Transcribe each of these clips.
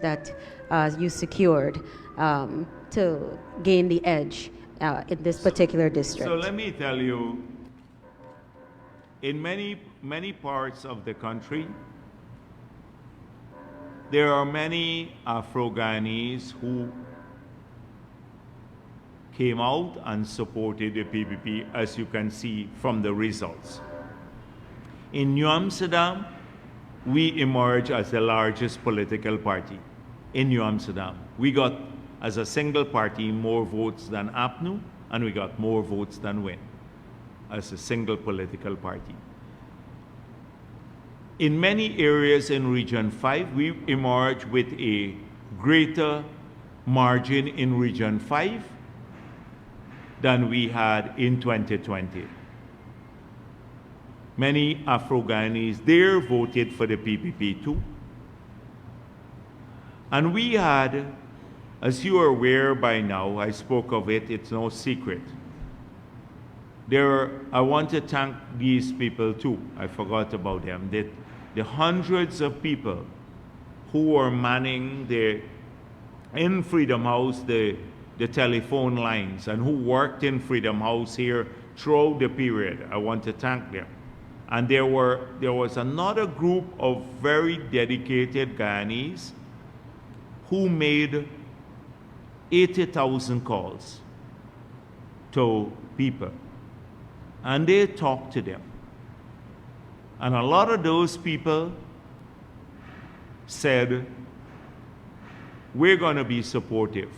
that you secured to gain the edge in this particular district? So let me tell you, in many parts of the country, there are many Afro-Guyanese who came out and supported the PPP, as you can see from the results. In New Amsterdam, we emerged as the largest political party in New Amsterdam. We got, as a single party, more votes than APNU, and we got more votes than WIN as a single political party. In many areas in Region 5, we emerged with a greater margin in Region 5 than we had in 2020. Many Afro-Guyanese there voted for the PPP too. And we had, as you are aware by now, I spoke of it, it's no secret. I want to thank these people too, I forgot about them, the hundreds of people who were manning in Freedom House the telephone lines and who worked in Freedom House here throughout the period. I want to thank them. And there was another group of very dedicated Guyanese who made 80,000 calls to people. And they talked to them. And a lot of those people said, we're going to be supportive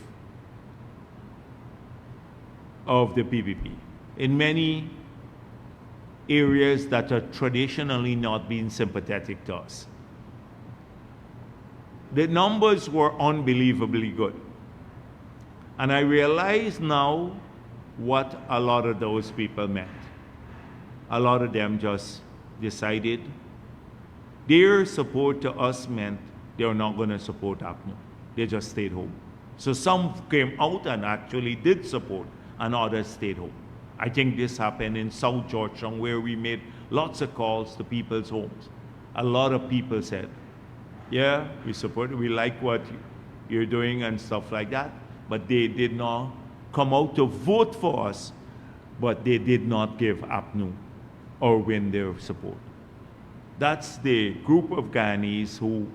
of the PPP in many areas that are traditionally not being sympathetic to us. The numbers were unbelievably good. And I realize now what a lot of those people meant. A lot of them just decided their support to us meant they were not going to support APNU. They just stayed home. So some came out and actually did support, and others stayed home. I think this happened in South Georgetown, where we made lots of calls to people's homes. A lot of people said, yeah, we support it, we like what you're doing and stuff like that, but they did not come out to vote for us, but they did not give APNU or WIN their support. That's the group of Guyanese who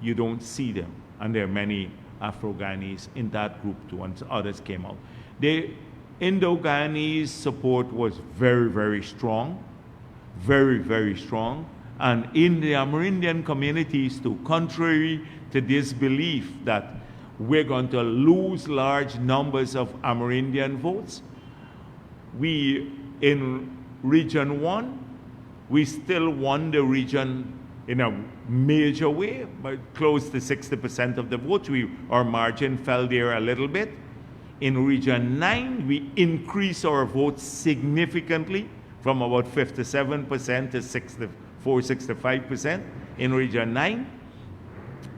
you don't see them, and there are many Afro-Guyanese in that group too, and others came out. The Indo-Guyanese support was very, very strong, very, very strong. And in the Amerindian communities too, contrary to this belief that we're going to lose large numbers of Amerindian votes, we, in Region 1, we still won the region in a major way, but close to 60% of the votes. Our margin fell there a little bit. In Region 9, we increased our votes significantly from about 57% to 65% in Region 9.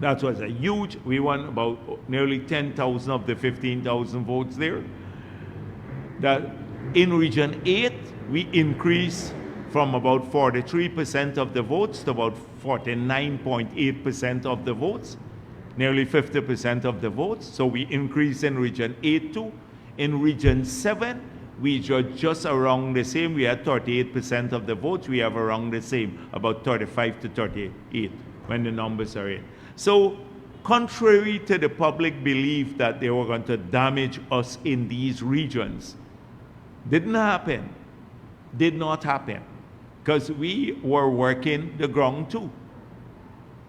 That was a huge, we won about nearly 10,000 of the 15,000 votes there. That in Region 8, we increased from about 43% of the votes to about 49.8% of the votes. Nearly 50% of the votes. So we increased in Region 8 too. In Region 7, we were just around the same. We had 38% of the votes. We have around the same, about 35 to 38 when the numbers are in. So contrary to the public belief that they were going to damage us in these regions, didn't happen, did not happen, because we were working the ground too.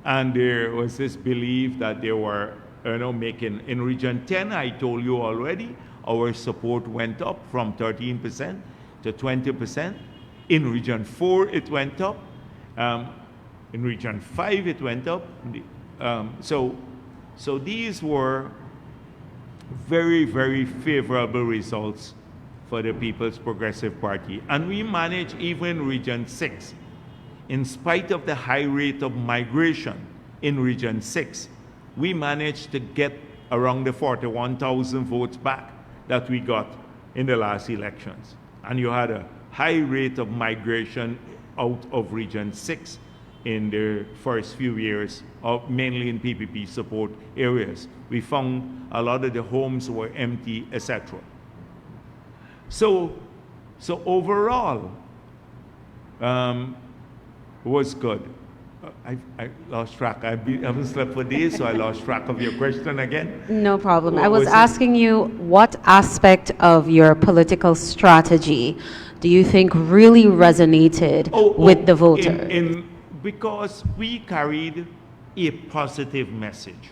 And there was this belief that they were making, in Region 10, I told you already, our support went up from 13% to 20%. In Region 4, it went up. In Region 5, it went up. So these were very, very favorable results for the People's Progressive Party. And we managed even Region 6. In spite of the high rate of migration in Region 6, we managed to get around the 41,000 votes back that we got in the last elections. And you had a high rate of migration out of Region 6 in the first few years, mainly in PPP support areas. We found a lot of the homes were empty, etc. So overall, was good. I lost track. I haven't slept for days, so I lost track of your question again. No problem. I What was was it? asking you what aspect of your political strategy do you think really resonated with the voter? Because we carried a positive message,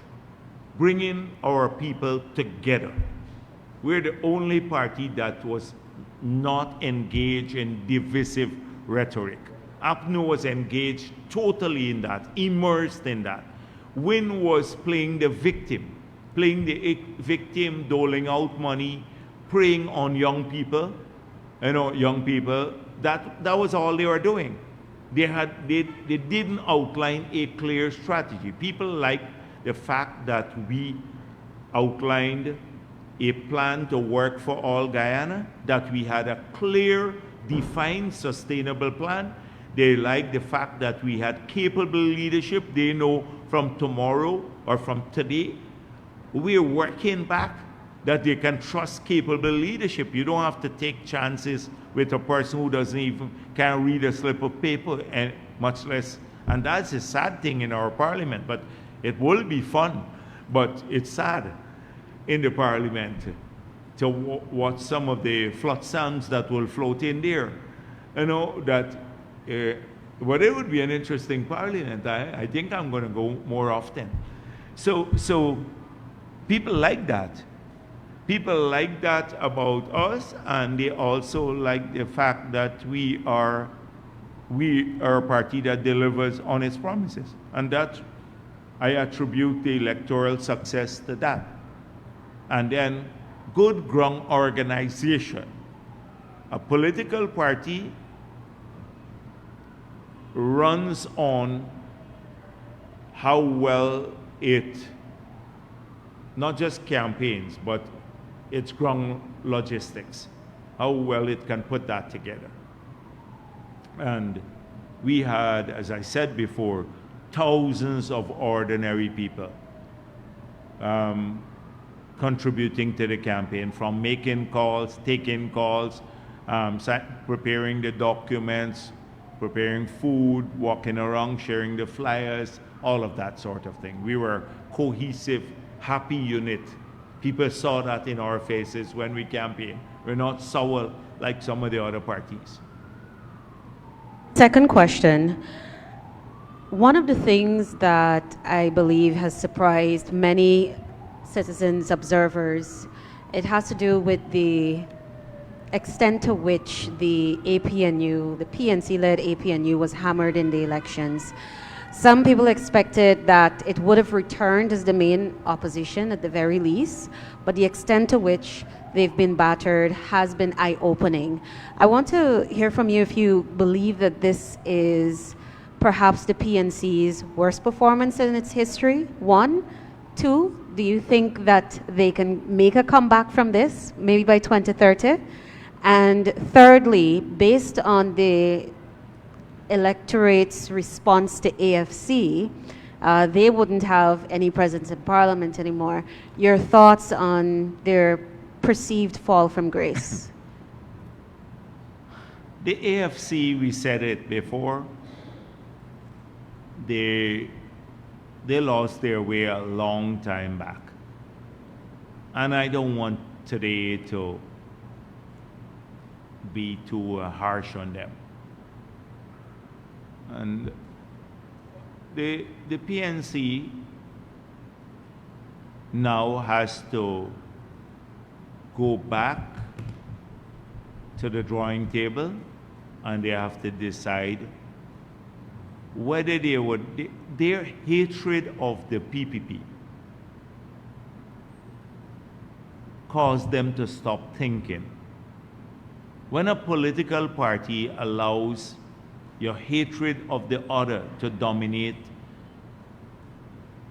bringing our people together. We're the only party that was not engaged in divisive rhetoric. APNU was engaged totally in that, immersed in that. Win was playing the victim, doling out money, preying on young people. Young people, that was all they were doing. They didn't outline a clear strategy. People liked the fact that we outlined a plan to work for all Guyana, that we had a clear, defined, sustainable plan. They liked the fact that we had capable leadership. They know from tomorrow or from today, we're working back that they can trust capable leadership. You don't have to take chances with a person who can't read a slip of paper, and much less, and that's a sad thing in our parliament, but it will be fun, but it's sad in the parliament to watch some of the flotsams that will float in there. But it would be an interesting parliament. I think I'm going to go more often. So people like that. People like that about us, and they also like the fact that we are a party that delivers on its promises. And that, I attribute the electoral success to that. And then good ground organization. A political party runs on how well it not just campaigns, but its ground logistics, how well it can put that together. And we had, as I said before, thousands of ordinary people contributing to the campaign, from making calls, taking calls, preparing the documents, preparing food, walking around, sharing the flyers, all of that sort of thing. We were cohesive, happy unit. People saw that in our faces when we campaigned. We're not sour like some of the other parties. Second question. One of the things that I believe has surprised many citizens, observers, it has to do with the extent to which the APNU, the PNC-led APNU, was hammered in the elections. Some people expected that it would have returned as the main opposition at the very least, but the extent to which they've been battered has been eye-opening. I want to hear from you if you believe that this is perhaps the PNC's worst performance in its history, one. Two, do you think that they can make a comeback from this, maybe by 2030? And thirdly, based on the electorate's response to AFC, they wouldn't have any presence in Parliament anymore. Your thoughts on their perceived fall from grace? The AFC, we said it before, they lost their way a long time back. And I don't want today to be too harsh on them. And the PNC now has to go back to the drawing table, and they have to decide whether they would, their hatred of the PPP caused them to stop thinking. When a political party allows your hatred of the other to dominate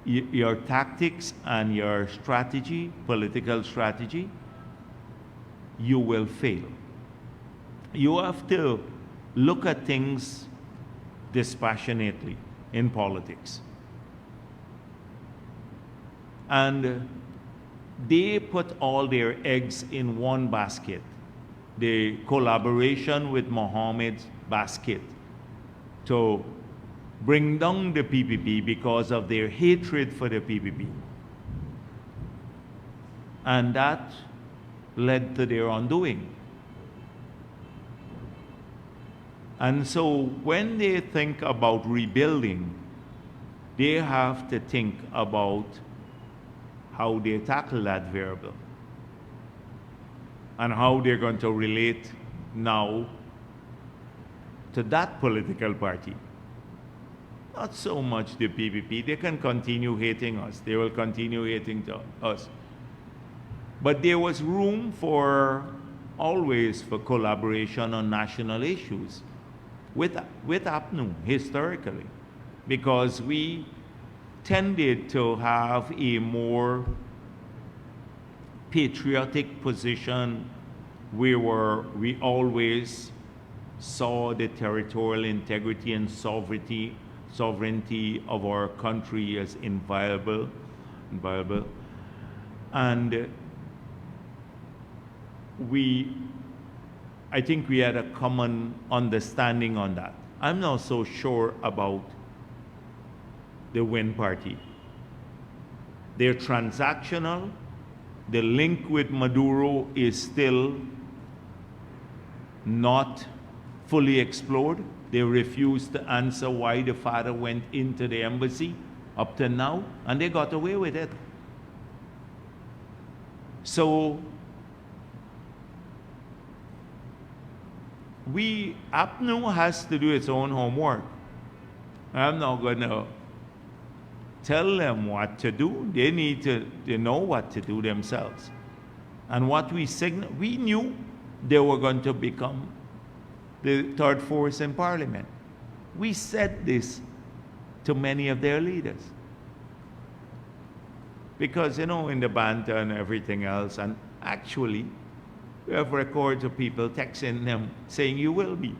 your tactics and your strategy, political strategy, you will fail. You have to look at things dispassionately. in politics. And they put all their eggs in one basket, the collaboration with Mohammed's basket, to bring down the PPP because of their hatred for the PPP. And that led to their undoing. And so when they think about rebuilding, they have to think about how they tackle that variable and how they're going to relate now to that political party. Not so much the PPP. They can continue hating us. They will continue hating us. But there was room always for collaboration on national issues with APNU historically, because we tended to have a more patriotic position. We always saw the territorial integrity and sovereignty of our country as inviolable. And I think we had a common understanding on that. I'm not so sure about the Win Party. They're transactional. The link with Maduro is still not fully explored. They refused to answer why the father went into the embassy up to now, and they got away with it. So APNU has to do its own homework. I'm not going to tell them what to do. They need to know what to do themselves. And what we knew they were going to become the third force in parliament. We said this to many of their leaders. Because, in the banter and everything else, and actually, we have records of people texting them saying, you will be.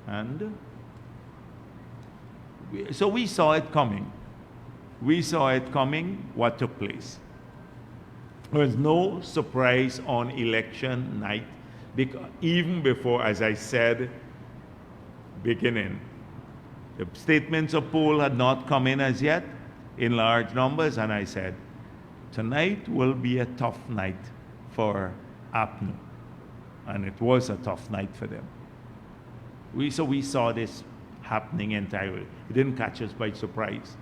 And so we saw it coming. We saw it coming, what took place. There was no surprise on election night, because even before, as I said, beginning, the statements of poll had not come in as yet in large numbers, and I said, tonight will be a tough night for APNU. And it was a tough night for them. So we saw this happening entirely. It didn't catch us by surprise.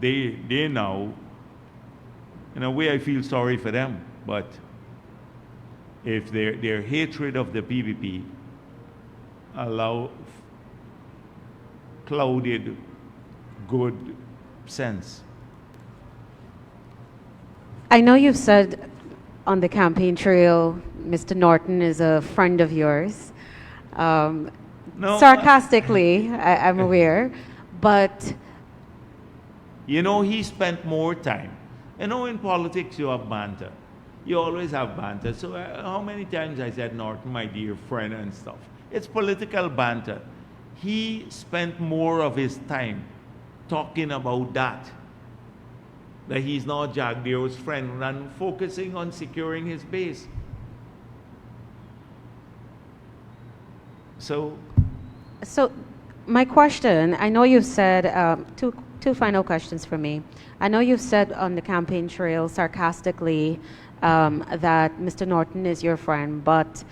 They now, in a way I feel sorry for them, but if their hatred of the PPP clouded good sense. I know you've said on the campaign trail, Mr. Norton is a friend of yours. No, sarcastically, I'm aware, but he spent more time. In politics you have banter. You always have banter. So how many times I said Norton, my dear friend and stuff. It's political banter. He spent more of his time talking about that he's not Jagdeo's friend, and focusing on securing his base. So my question, I know you've said, two final questions for me. I know you've said on the campaign trail sarcastically that Mr. Norton is your friend, but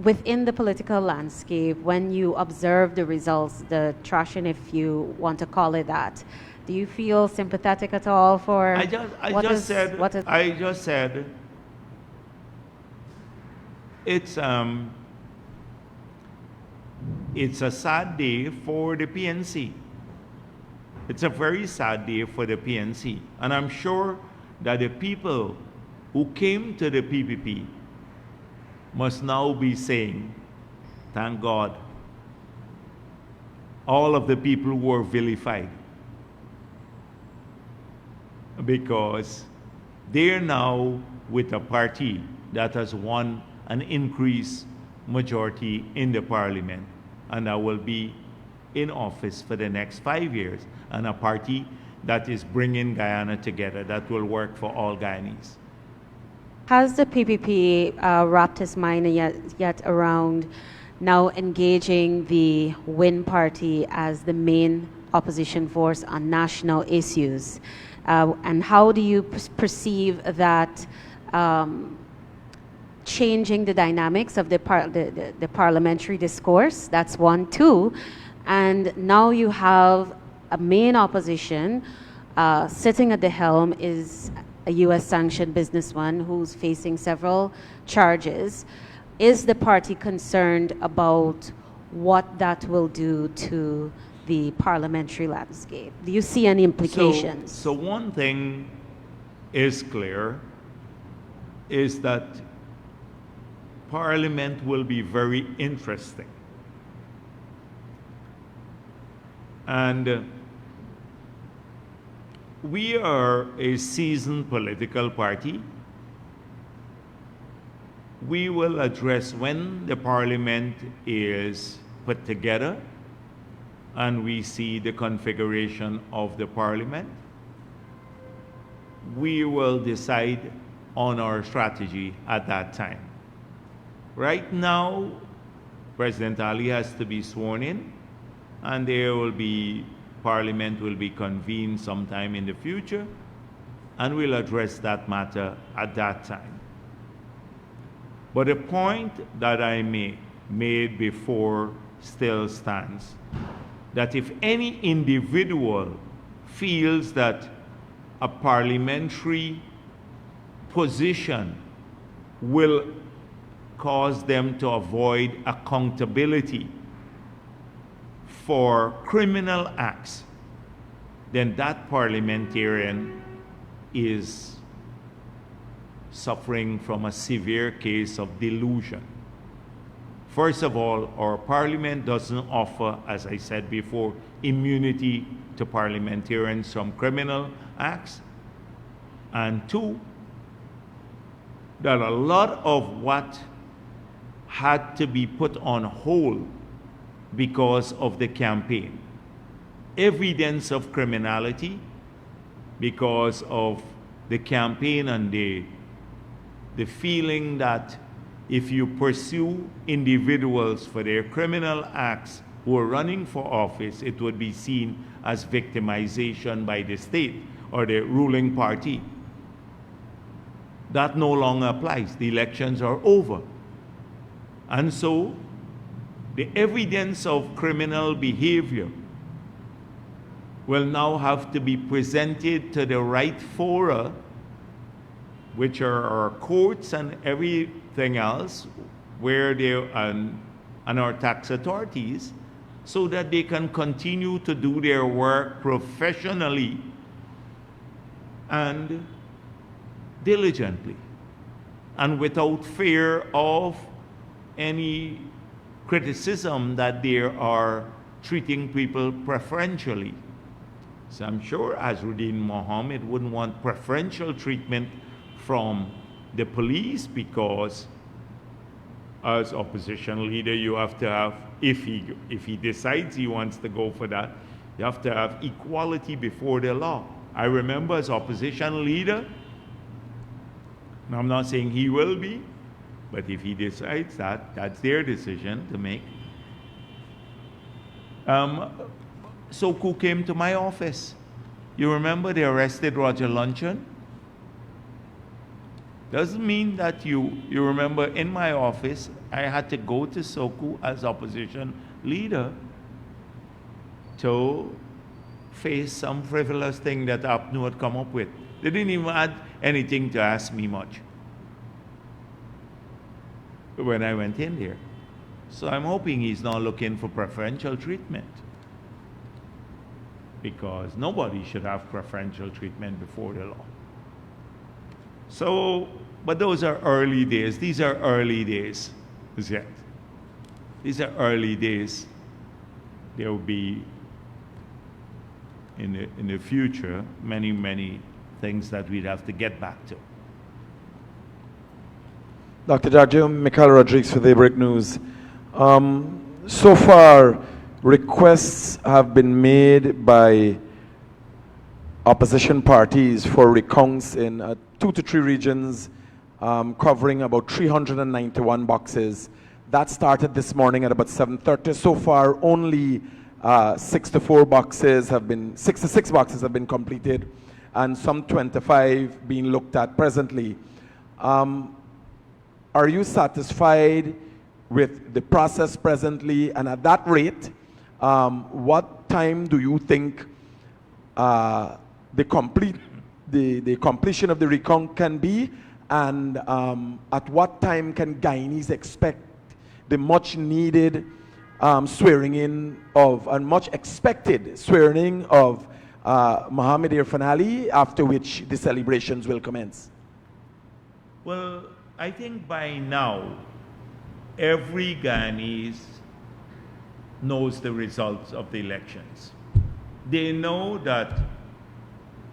within the political landscape, when you observe the results, the trashing, if you want to call it that, do you feel sympathetic at all for I just said it's a sad day for the PNC. It's a very sad day for the PNC. And I'm sure that the people who came to the PPP must now be saying, thank God, all of the people who were vilified, because they're now with a party that has won an increase majority in the parliament, and that will be in office for the next 5 years, and a party that is bringing Guyana together, that will work for all Guyanese. Has the PPP wrapped its mind yet around now engaging the Win Party as the main opposition force on national issues? And how do you perceive that changing the dynamics of the parliamentary discourse? That's one. Two, and now you have a main opposition sitting at the helm is a U.S. sanctioned businessman who's facing several charges. Is the party concerned about what that will do to the parliamentary landscape? Do you see any implications? So one thing is clear, is that Parliament will be very interesting. And we are a seasoned political party. We will address when the Parliament is put together and we see the configuration of the Parliament, we will decide on our strategy at that time. Right now, President Ali has to be sworn in, and Parliament will be convened sometime in the future, and we'll address that matter at that time. But the point that I made before still stands, that if any individual feels that a parliamentary position will cause them to avoid accountability for criminal acts, then that parliamentarian is suffering from a severe case of delusion. First of all, our parliament doesn't offer, as I said before, immunity to parliamentarians from criminal acts. And two, that a lot of what had to be put on hold because of the campaign, evidence of criminality because of the campaign and the feeling that if you pursue individuals for their criminal acts who are running for office, it would be seen as victimization by the state or the ruling party. That no longer applies. The elections are over. And so, the evidence of criminal behavior will now have to be presented to the right fora, which are our courts and everything else, where they and our tax authorities, so that they can continue to do their work professionally and diligently, and without fear of any criticism that they are treating people preferentially. So I'm sure Azruddin Mohammed wouldn't want preferential treatment from the police, because as opposition leader you have to have, if he decides he wants to go for that, you have to have equality before the law. I remember as opposition leader, and I'm not saying he will be, but if he decides that, that's their decision to make. Soku came to my office. You remember they arrested Roger Luncheon? Doesn't mean that you remember in my office, I had to go to Soku as opposition leader to face some frivolous thing that APNU had come up with. They didn't even add anything to ask me much when I went in there. So I'm hoping he's not looking for preferential treatment, because nobody should have preferential treatment before the law. So, but those are early days. These are early days, yet. These are early days. There will be, in the future, many, many things that we'd have to get back to. Dr. Jagdeo, Mikhail Rodriguez for Daybreak News. So far, requests have been made by opposition parties for recounts in 2 to 3 regions, covering about 391 boxes. That started this morning at about 7:30. So far, only 64 boxes have been, 66 boxes have been completed, and some 25 being looked at presently. Are you satisfied with the process presently? And at that rate, what time do you think the completion of the recount can be? And at what time can Guyanese expect the much needed swearing in of, and much expected swearing in of Mohamed Irfan Ali, after which the celebrations will commence? Well, I think by now, every Guyanese knows the results of the elections. They know that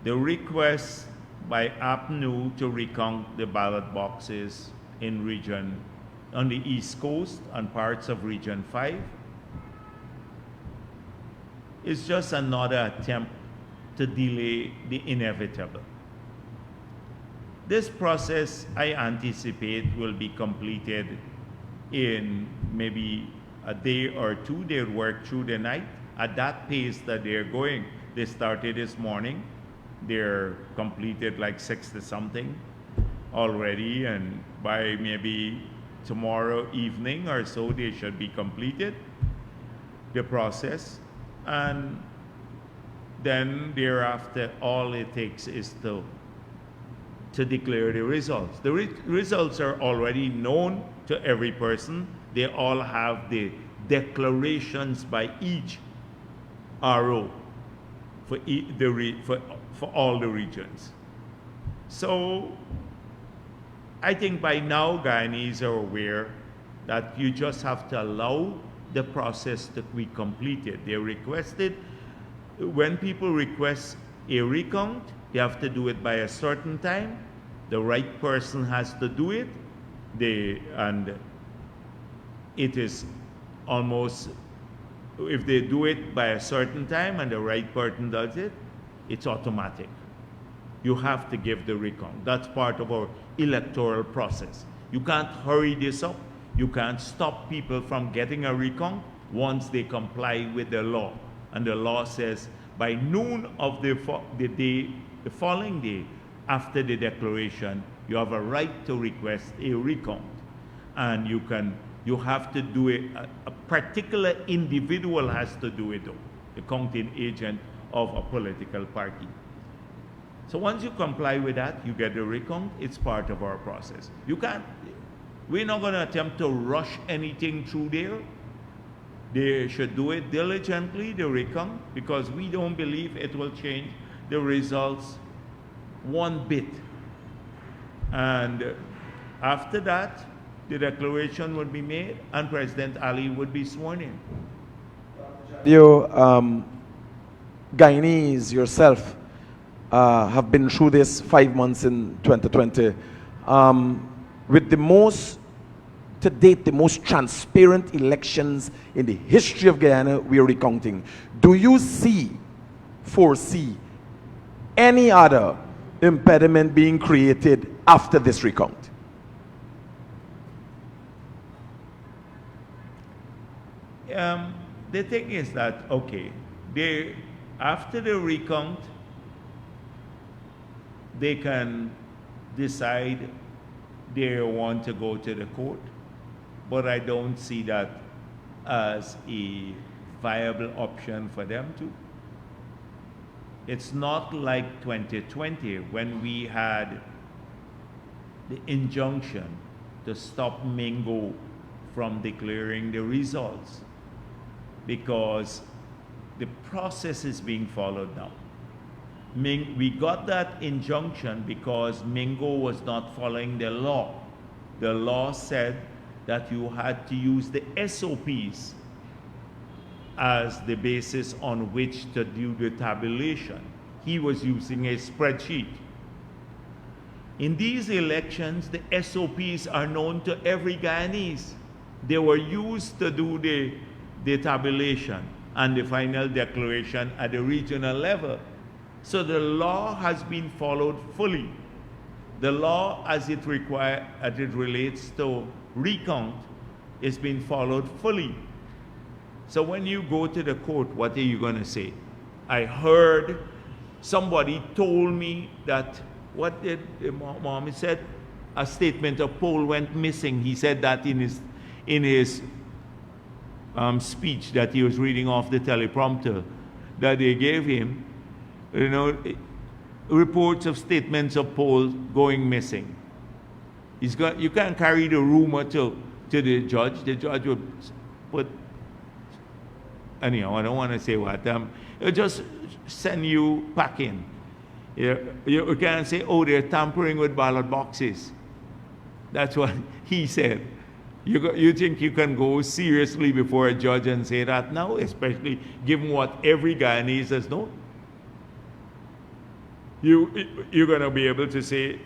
the request by APNU to recount the ballot boxes in region, on the East Coast and parts of Region 5, is just another attempt to delay the inevitable. This process, I anticipate, will be completed in maybe a day or two. They'll work through the night at that pace that they're going. They started this morning. They're completed like 60 something already, and by maybe tomorrow evening or so, they should be completed, the process. And then thereafter, all it takes is to declare the results. The results are already known to every person. They all have the declarations by each RO for all the regions. So I think by now Guyanese are aware that you just have to allow the process to be completed. They requested, when people request a recount, they have to do it by a certain time. The right person has to do it. And it is almost, if they do it by a certain time and the right person does it, it's automatic. You have to give the recount. That's part of our electoral process. You can't hurry this up. You can't stop people from getting a recount once they comply with the law. And the law says by noon of the following day after the declaration, you have a right to request a recount. And you have to do it, a particular individual has to do it though, the counting agent of a political party. So once you comply with that, you get the recount. It's part of our process. We're not going to attempt to rush anything through there. They should do it diligently, the recount, because we don't believe it will change the results one bit. And after that, the declaration would be made and President Ali would be sworn in. You, Guyanese, yourself, have been through this 5 months in 2020. With the most, to date, the most transparent elections in the history of Guyana, we are recounting. Do you foresee any other impediment being created after this recount? The thing is that, okay, after the recount, they can decide they want to go to the court, but I don't see that as a viable option for them to. It's not like 2020 when we had the injunction to stop Mingo from declaring the results, because the process is being followed now. We got that injunction because Mingo was not following the law. The law said that you had to use the SOPs as the basis on which to do the tabulation. He was using a spreadsheet. In these elections, the SOPs are known to every Guyanese. They were used to do the tabulation and the final declaration at the regional level. So the law has been followed fully. The law as it relates to recount is being followed fully. So when you go to the court, what are you going to say? I heard somebody told me that, what did Mohammed said? A statement of poll went missing. He said that in his speech that he was reading off the teleprompter that they gave him, reports of statements of polls going missing. You can't carry the rumor to the judge. The judge would put, anyhow, I don't want to say what. It'll just send you packing. You can't say, oh, they're tampering with ballot boxes. That's what he said. You think you can go seriously before a judge and say that now, especially given what every Guyanese has known? You're going to be able to say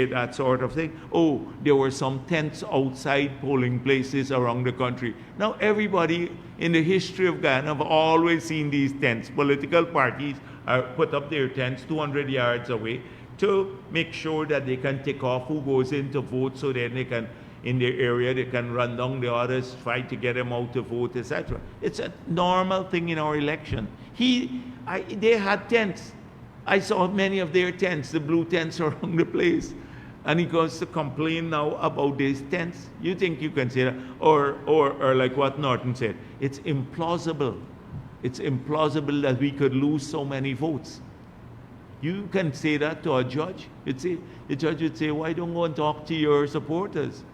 that sort of thing. Oh, there were some tents outside polling places around the country. Now, everybody in the history of Guyana have always seen these tents. Political parties put up their tents 200 yards away to make sure that they can tick off who goes in to vote, so then they can, in their area, they can run down the others, try to get them out to vote, etc. It's a normal thing in our election. They had tents. I saw many of their tents, the blue tents around the place. And he goes to complain now about these tents. You think you can say that? Or like what Norton said, it's implausible. It's implausible that we could lose so many votes. You can say that to a judge. The judge would say, why don't go and talk to your supporters?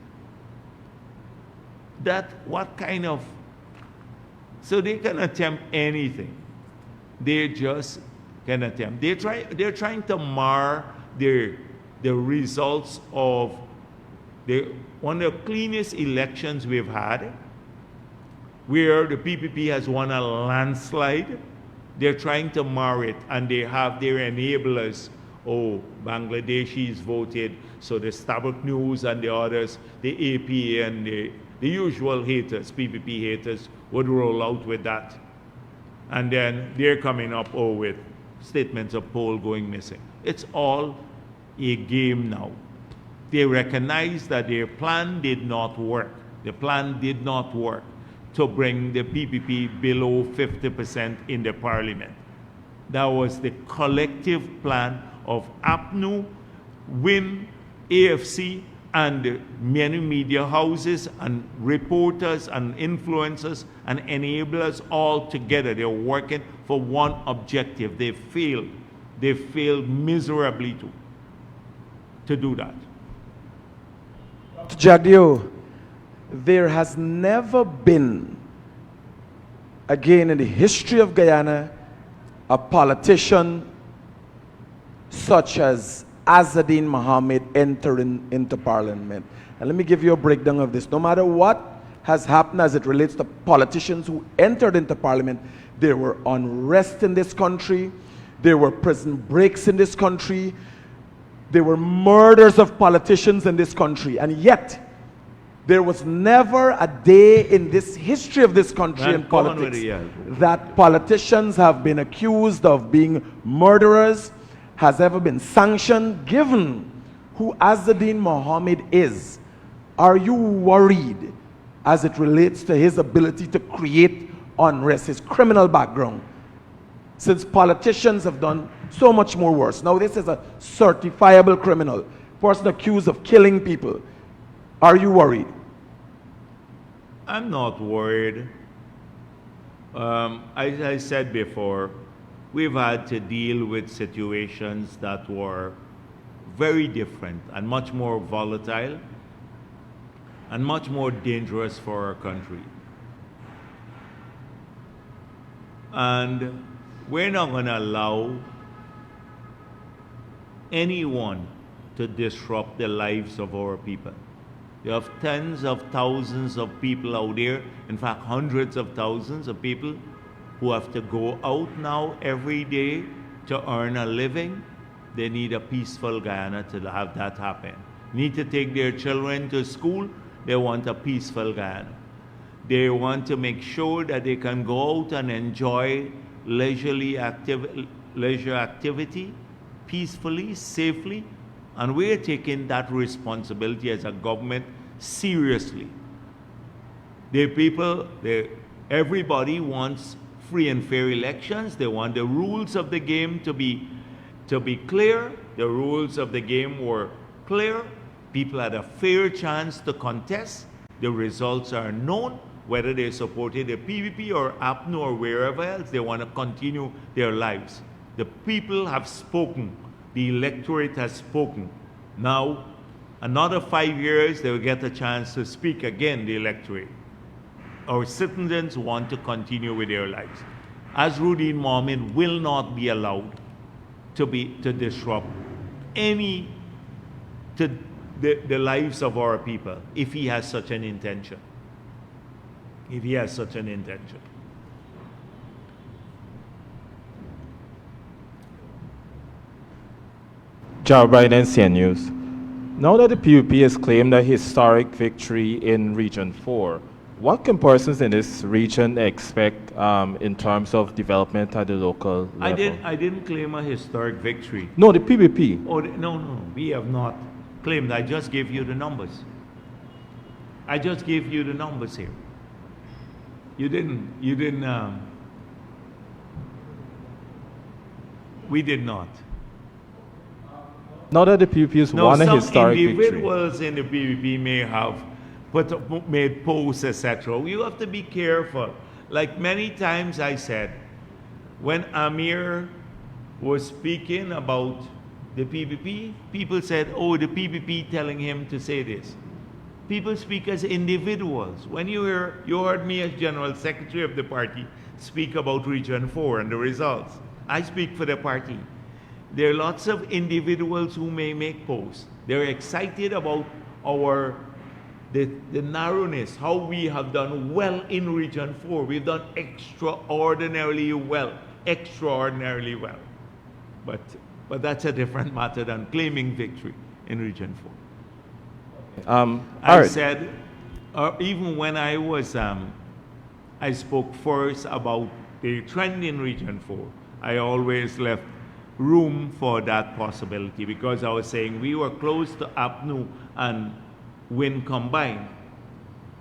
So they can attempt anything. They just can attempt. They're trying to mar the results of one of the cleanest elections we've had, where the PPP has won a landslide. They're trying to mar it, and they have their enablers. Oh, Bangladeshis voted, so the Starbuck News and the others, the AP and the usual haters, PPP haters, would roll out with that. And then they're coming up with statements of poll going missing. It's all a game now. They recognize that their plan did not work. The plan did not work to bring the PPP below 50% in the parliament. That was the collective plan of APNU, WIN, AFC, and many media houses and reporters and influencers and enablers all together. They're working for one objective. They failed. They failed miserably to do that. Jagdeo, there has never been, again in the history of Guyana, a politician such as Azadine Mohammed entering into parliament. And let me give you a breakdown of this. No matter what has happened as it relates to politicians who entered into parliament, there were unrest in this country, there were prison breaks in this country, there were murders of politicians in this country, and yet there was never a day in this history of this country in politics that politicians have been accused of being murderers, has ever been sanctioned. Given who Azadine Mohammed is, are you worried as it relates to his ability to create unrest, his criminal background? Since politicians have done so much more worse. Now this is a certifiable criminal, person accused of killing people. Are you worried? I'm not worried. As I said before, we've had to deal with situations that were very different and much more volatile and much more dangerous for our country. And we're not going to allow anyone to disrupt the lives of our people. You have tens of thousands of people out there, in fact hundreds of thousands of people who have to go out now every day to earn a living. they need a peaceful Guyana to have that happen. Need to take their children to school, they want a peaceful Guyana. They want to make sure that they can go out and enjoy leisure activity peacefully, safely, and we're taking that responsibility as a government seriously. Everybody wants free and fair elections. They want the rules of the game to be clear. The rules of the game were clear. People had a fair chance to contest. The results are known. Whether they supported the PVP or APNU or wherever else, they want to continue their lives. The people have spoken. The electorate has spoken. Now, another 5 years, they will get a chance to speak again, the electorate. Our citizens want to continue with their lives. Azruddin Mohammed will not be allowed to disrupt the lives of our people if he has such an intention. If he has such an intention. Joe Biden, CN News. Now that the PUP has claimed a historic victory in Region 4, what can persons in this region expect in terms of development at the local level? I didn't claim a historic victory. No, the PPP. Oh, no, we have not claimed. I just gave you the numbers. I just gave you the numbers here. We did not. Now that the PUP has won a historic some victory. individuals in the PVP may have made posts, etc. You have to be careful. Like many times I said, when Amir was speaking about the PVP, people said, oh, the PVP telling him to say this. People speak as individuals. When you heard me as General Secretary of the party speak about Region 4 and the results, I speak for the party. There are lots of individuals who may make posts. They're excited about the narrowness, how we have done well in Region 4. We've done extraordinarily well. But that's a different matter than claiming victory in Region 4. I said, even when I was, I spoke first about the trend in Region 4, I always left room for that possibility because I was saying we were close to APNU and WIN combined,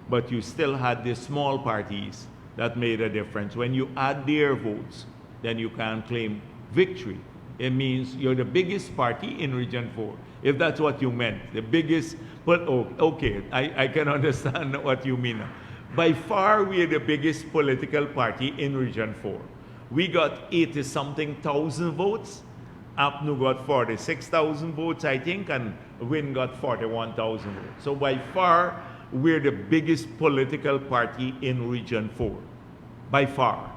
but you still had the small parties that made a difference. When you add their votes, then you can claim victory. It means you're the biggest party in Region 4. If that's what you meant, the biggest, but okay, I can understand what you mean. By far, we are the biggest political party in Region 4. We got 80-something thousand votes. APNU got 46,000 votes, I think, and WIN got 41,000 votes. So by far, we're the biggest political party in Region 4. By far.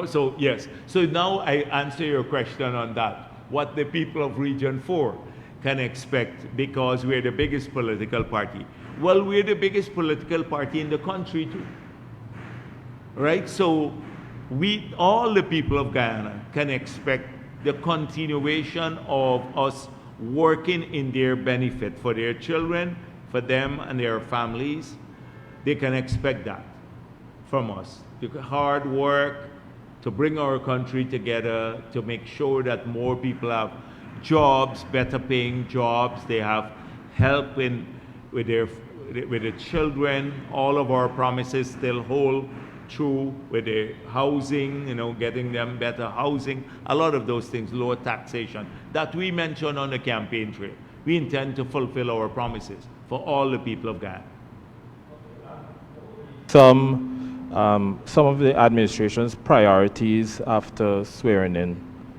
So yes. So now I answer your question on that. What the people of Region 4 can expect because we're the biggest political party. Well, we're the biggest political party in the country too. Right? So all the people of Guyana can expect the continuation of us working in their benefit for their children, for them and their families. They can expect that from us. The hard work to bring our country together, to make sure that more people have jobs, better paying jobs, they have help with the children. All of our promises still hold true with the housing, getting them better housing, a lot of those things, lower taxation, that we mentioned on the campaign trail. We intend to fulfill our promises for all the people of Guyana. Some of the administration's priorities after swearing in,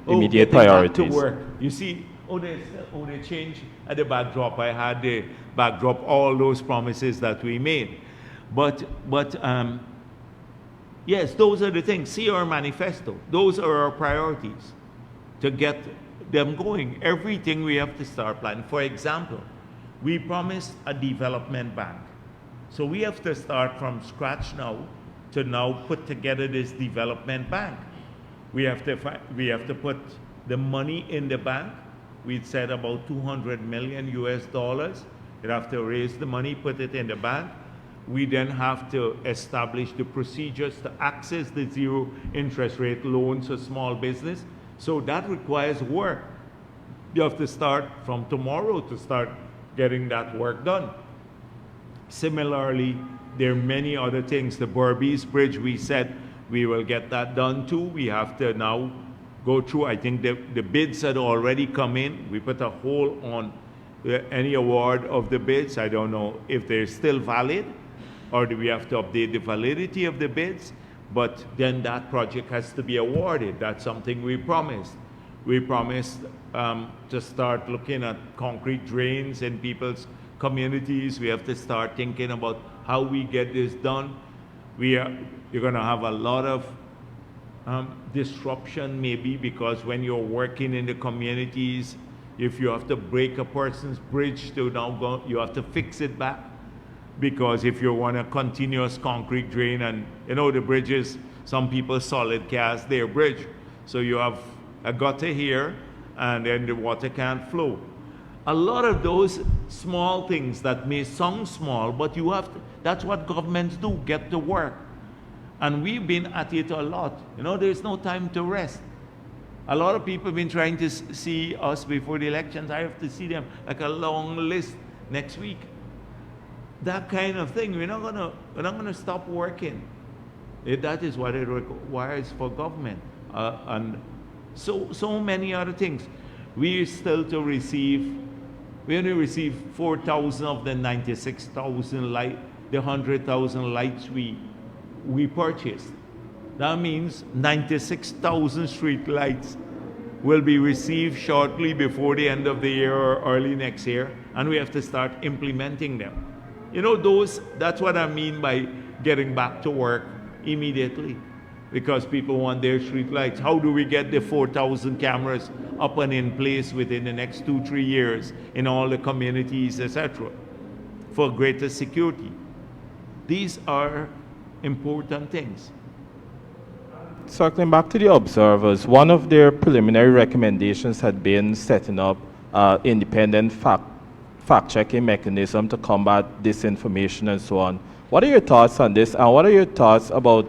immediate priorities. To work. You see, they changed at the backdrop. I had the backdrop, all those promises that we made. But yes, those are the things. See our manifesto. Those are our priorities to get them going. Everything we have to start planning. For example, we promised a development bank. So we have to start from scratch now to now put together this development bank. We have to put the money in the bank. We'd said about 200 million US dollars. You'd have to raise the money, put it in the bank. We then have to establish the procedures to access the zero interest rate loans for small business. So that requires work. You have to start from tomorrow to start getting that work done. Similarly, there are many other things. The Berbice Bridge, we said we will get that done too. We have to now go through. I think the bids had already come in. We put a hold on any award of the bids. I don't know if they're still valid or do we have to update the validity of the bids. But then that project has to be awarded. That's something we promised. We promised to start looking at concrete drains in people's communities. We have to start thinking about how we get this done. You're going to have a lot of disruption maybe, because when you're working in the communities, if you have to break a person's bridge to now go, you have to fix it back. Because if you want a continuous concrete drain, and you know the bridges, some people solid cast their bridge. So you have a gutter here and then the water can't flow. A lot of those small things that may sound small, but you have to, that's what governments do, get to work. And we've been at it a lot. You know, there's no time to rest. A lot of people have been trying to see us before the elections. I have to see them like a long list next week. That kind of thing. We're not gonna stop working. That is what it requires for government, and so many other things. We still to receive. We only receive 4,000 of the 96,000 light, the 100,000 lights we purchased. That means 96,000 street lights will be received shortly before the end of the year or early next year, and we have to start implementing them. You know, that's what I mean by getting back to work immediately, because people want their street lights. How do we get the 4,000 cameras up and in place within the next 2-3 years in all the communities, etc., for greater security? These are important things. Circling back to the observers, one of their preliminary recommendations had been setting up independent fact-checking mechanism to combat disinformation and so on. What are your thoughts on this, and what are your thoughts about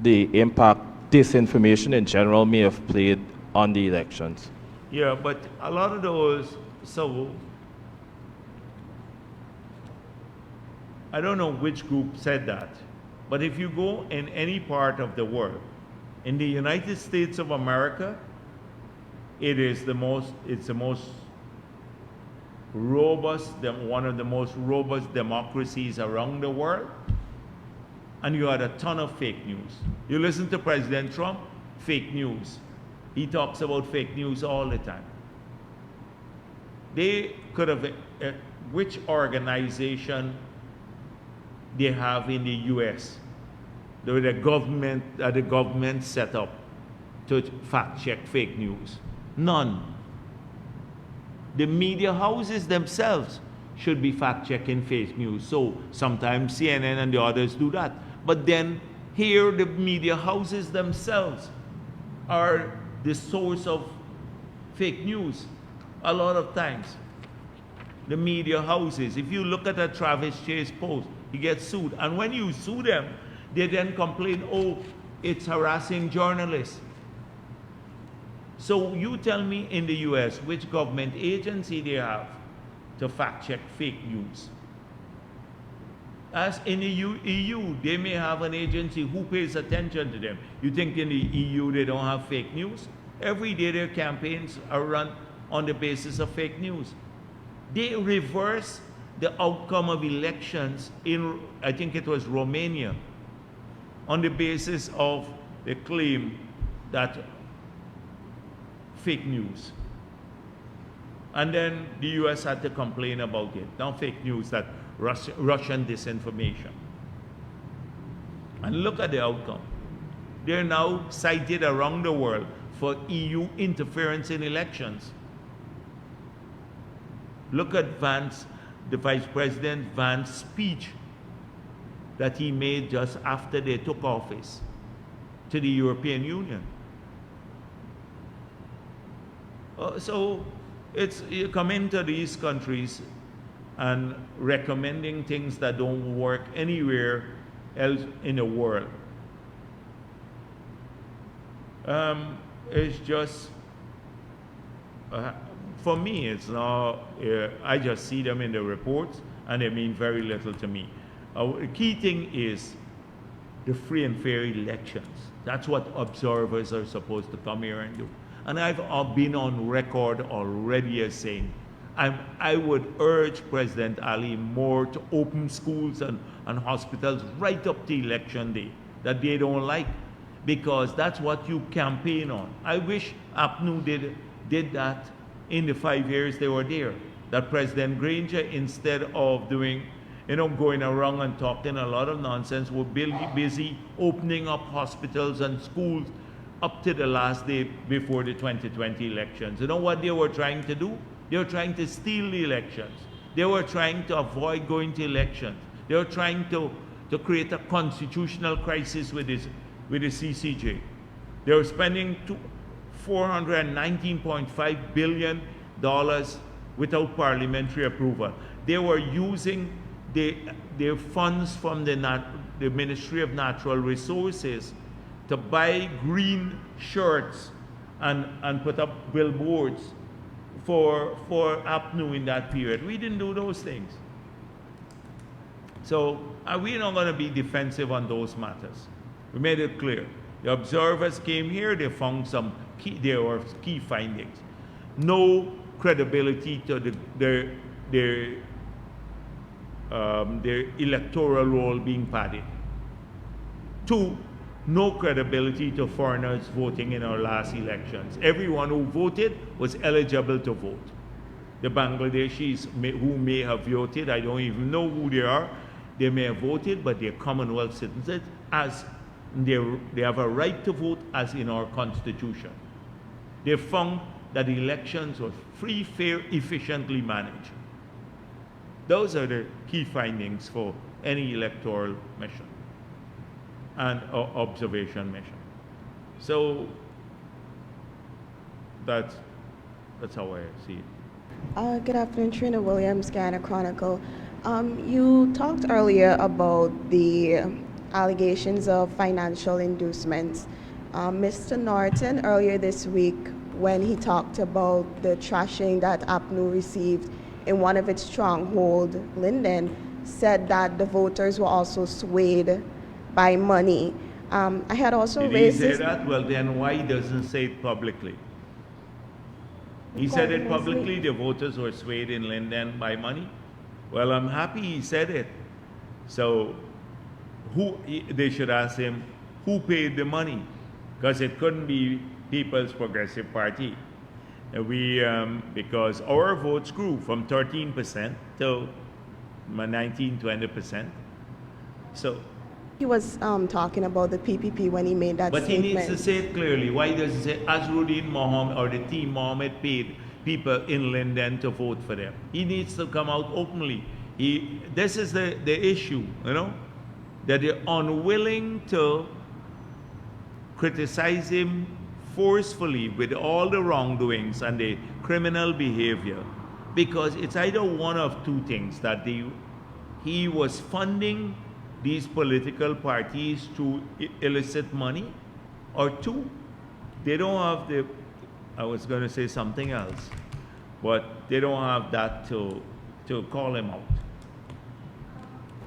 the impact disinformation in general may have played on the elections? Yeah, but a lot of those, so I don't know which group said that, but if you go in any part of the world, in the United States of America, it's the most robust, one of the most robust democracies around the world, and you had a ton of fake news. You listen to President Trump, fake news. He talks about fake news all the time. They could have, which organization they have in the US, the government set up to fact check fake news? None. The media houses themselves should be fact-checking fake news. So sometimes CNN and the others do that. But then here the media houses themselves are the source of fake news a lot of times. The media houses. If you look at a Travis Chase post, he gets sued. And when you sue them, they then complain, oh, it's harassing journalists. So you tell me in the US which government agency they have to fact check fake news. As in the EU, they may have an agency who pays attention to them. You think in the EU they don't have fake news? Every day their campaigns are run on the basis of fake news. They reverse the outcome of elections in, I think it was Romania, on the basis of the claim that fake news. And then the US had to complain about it. Now fake news, that Russian disinformation. And look at the outcome. They're now cited around the world for EU interference in elections. Look at Vance, the Vice President Vance's speech that he made just after they took office to the European Union. So you come into these countries and recommending things that don't work anywhere else in the world. It's just, for me, it's not, I just see them in the reports and they mean very little to me. The key thing is the free and fair elections. That's what observers are supposed to come here and do. And I've been on record already as saying, I would urge President Ali more to open schools and hospitals right up to election day that they don't like, because that's what you campaign on. I wish APNU did that in the 5 years they were there. That President Granger, instead of doing, going around and talking a lot of nonsense, were busy opening up hospitals and schools up to the last day before the 2020 elections. You know what they were trying to do? They were trying to steal the elections. They were trying to avoid going to elections. They were trying to create a constitutional crisis with the CCJ. They were spending $419.5 billion without parliamentary approval. They were using their funds from the Ministry of Natural Resources to buy green shirts and put up billboards for APNU in that period. We didn't do those things. So we're not going to be defensive on those matters. We made it clear. The observers came here, they found there were key findings. No credibility to their electoral role being padded. 2, no credibility to foreigners voting in our last elections. Everyone who voted was eligible to vote. The Bangladeshis who may have voted, I don't even know who they are, they may have voted, but they're Commonwealth citizens, as they have a right to vote as in our Constitution. They found that elections were free, fair, efficiently managed. Those are the key findings for any electoral mission and observation mission. So that's how I see it. Good afternoon, Trina Williams, Guyana Chronicle. You talked earlier about the allegations of financial inducements. Mr. Norton, earlier this week, when he talked about the trashing that APNU received in one of its stronghold, Linden, said that the voters were also swayed by money. I had also raised Did he say that? Well, then why doesn't say it publicly? He said it publicly, the voters were swayed in Linden by money. Well, I'm happy he said it. So they should ask him, who paid the money? Because it couldn't be People's Progressive Party. Because our votes grew from 13% to 19-20%. So he was talking about the PPP when he made that but statement. He needs to say it clearly. Why does he say Azruddin Mohammed or the team Mohammed paid people in Linden to vote for them? He needs to come out openly. This is the issue, that they're unwilling to criticize him forcefully with all the wrongdoings and the criminal behavior, because it's either one of two things, that he was funding these political parties to illicit money, or 2, they don't have I was going to say something else, but they don't have that to call him out.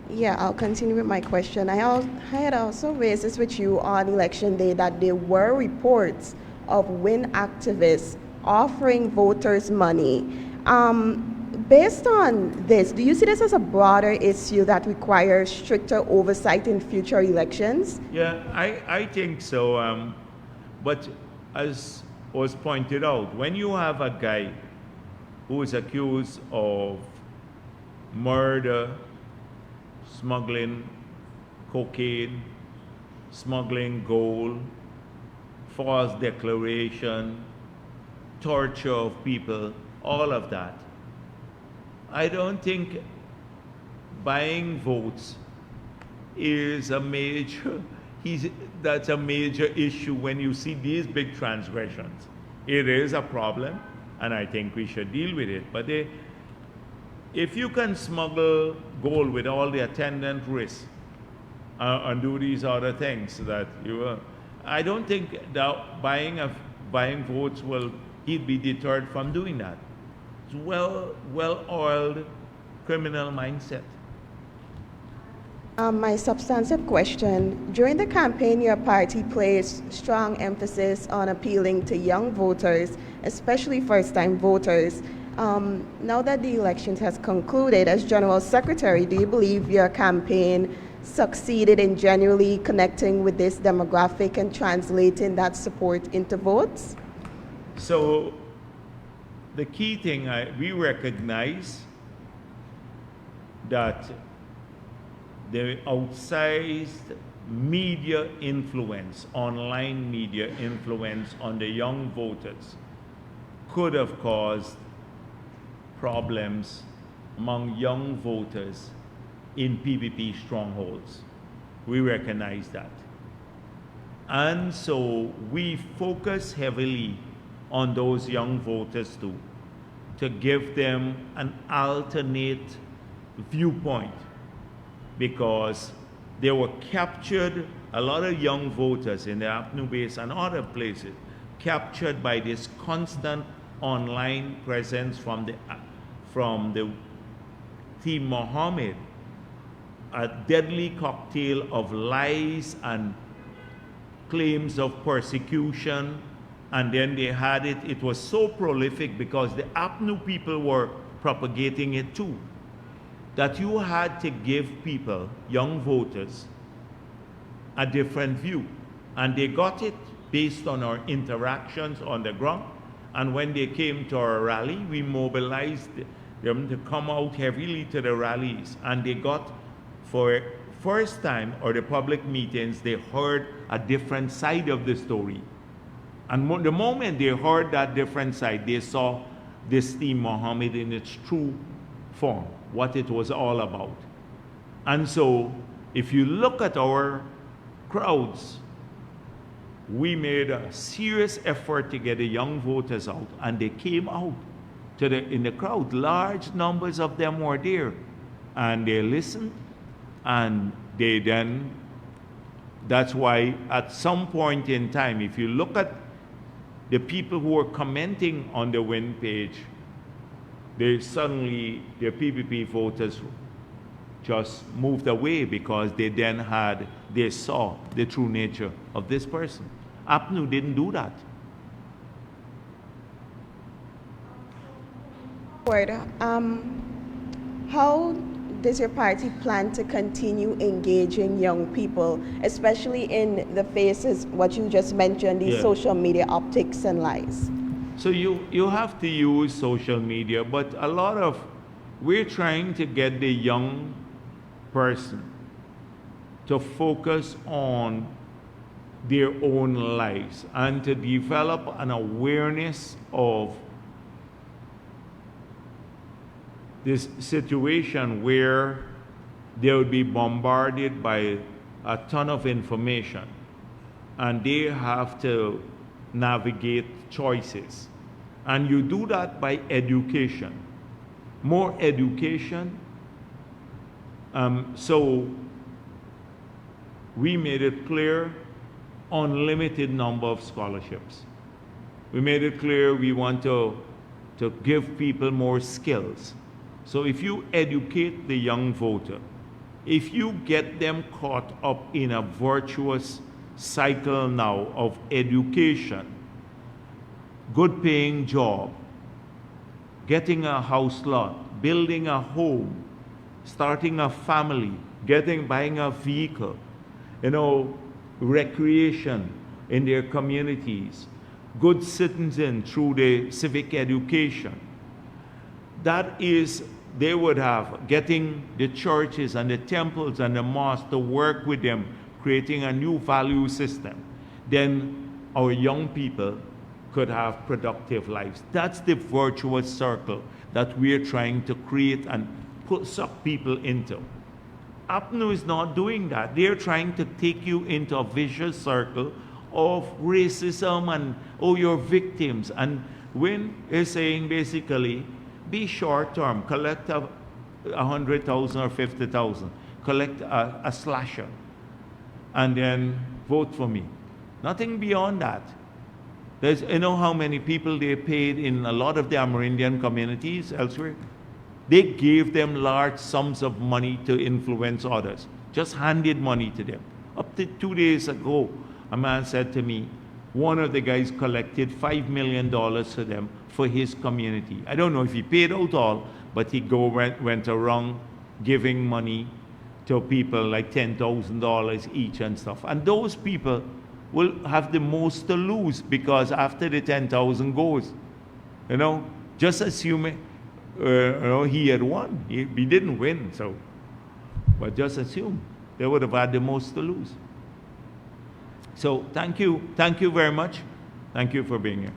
Yeah, I'll continue with my question. I had also raised this with you on election day, that there were reports of WIN activists offering voters money. Based on this, do you see this as a broader issue that requires stricter oversight in future elections? Yeah, I think so. But as was pointed out, when you have a guy who is accused of murder, smuggling cocaine, smuggling gold, false declaration, torture of people, all of that, I don't think buying votes is that's a major issue when you see these big transgressions. It is a problem, and I think we should deal with it. But if you can smuggle gold with all the attendant risks and do these other things that I don't think that buying votes he'd be deterred from doing that. It's well-oiled criminal mindset. My substantive question. During the campaign, your party placed strong emphasis on appealing to young voters, especially first-time voters. Now that the elections has concluded, as General Secretary, do you believe your campaign succeeded in genuinely connecting with this demographic and translating that support into votes? So the key thing, we recognize that the outsized media influence, online media influence on the young voters could have caused problems among young voters in PPP strongholds. We recognize that. And so we focus heavily on those young voters too, to give them an alternate viewpoint, because they were captured, a lot of young voters in the Apnu base and other places, captured by this constant online presence from the Team Mohammed, a deadly cocktail of lies and claims of persecution. And then they had it was so prolific because the Apnu people were propagating it too, that you had to give people, young voters, a different view. And they got it based on our interactions on the ground. And when they came to our rally, we mobilized them to come out heavily to the rallies. And they got, for first time, or the public meetings, they heard a different side of the story. And the moment they heard that different side, they saw this Team Mohammed in its true form, what it was all about. And so, if you look at our crowds, we made a serious effort to get the young voters out, and they came out in the crowd. Large numbers of them were there, and they listened, and that's why at some point in time, if you look at the people who were commenting on the win page, the PPP voters just moved away, because they saw the true nature of this person. Apnu didn't do that. How does your party plan to continue engaging young people, especially in the faces, what you just mentioned, these social media optics and lies? So you have to use social media, but we're trying to get the young person to focus on their own lives and to develop an awareness of this situation where they would be bombarded by a ton of information, and they have to navigate choices. And you do that by education, more education. So we made it clear, unlimited number of scholarships. We made it clear we want to give people more skills. So if you educate the young voter, if you get them caught up in a virtuous cycle now of education, good paying job, getting a house lot, building a home, starting a family, buying a vehicle, recreation in their communities, good citizen through the civic education. They would have getting the churches and the temples and the mosques to work with them, creating a new value system. Then our young people could have productive lives. That's the virtuous circle that we're trying to create and suck people into. Apnu is not doing that. They're trying to take you into a vicious circle of racism and, oh, you're victims. And Win is saying basically, be short term, collect 100,000 or 50,000, collect a slasher, and then vote for me. Nothing beyond that. There's, you know how many people they paid in a lot of the Amerindian communities elsewhere? They gave them large sums of money to influence others, just handed money to them. Up to 2 days ago, a man said to me, one of the guys collected $5 million for them for his community. I don't know if he paid out all, but he went around giving money to people like $10,000 each and stuff. And those people will have the most to lose, because after the 10,000 goes, you know, just assuming he had won. He didn't win, so, but just assume they would have had the most to lose. So thank you very much. Thank you for being here.